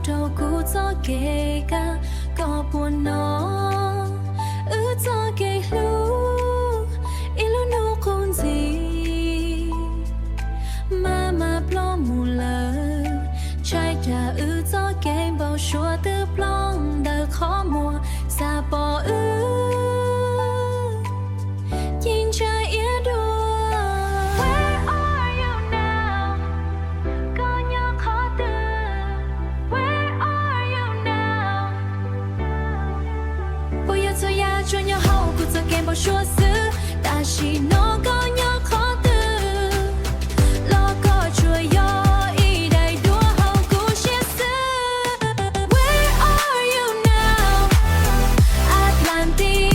đầu cũ gió kề ca có buồn nó gió kề ilu nu con gì mà plo mù lờ trái trà gió kề bao xua từ plong đời khó mùa xa bỏ nhìn trời yêu đùa. Where are you now? Có nhớ khó từ. Where are you now? Bây giờ tôi ya cho nhau hậu của tôi kèm bao xua xứ, ta chỉ nó có nhớ khó từ. Lo có chùa yo ý đầy đua hậu của chia xứ. Where are you now? Atlantis.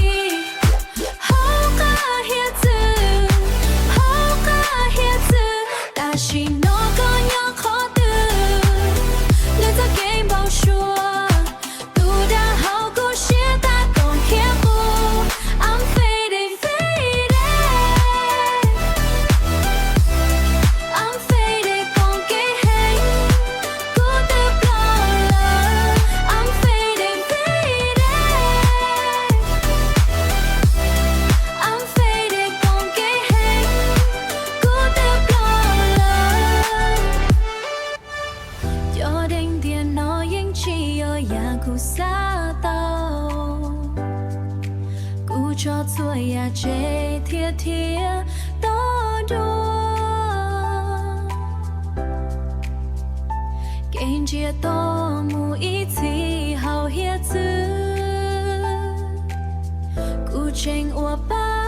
Xa tàu cú cho xuôi ya chế thiệt thiệt to đua kênh chia to mù ít gì hào hiết dư cú tranh ua ba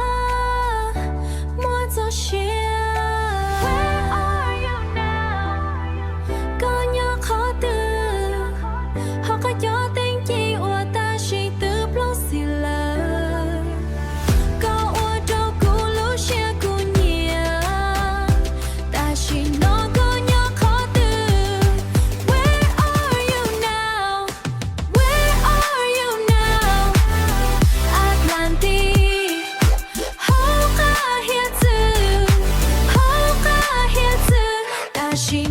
mua cho chia. Where are you now? Có nhớ khó từ họ có cho tên chi ua ta chỉ từ plong xì lờ có ua đâu cú lú chia cú nhia ta chỉ nó có nhớ khó từ. Where are you now? Where are you now? Atlantis. Hậu ca hiết dư ta chỉ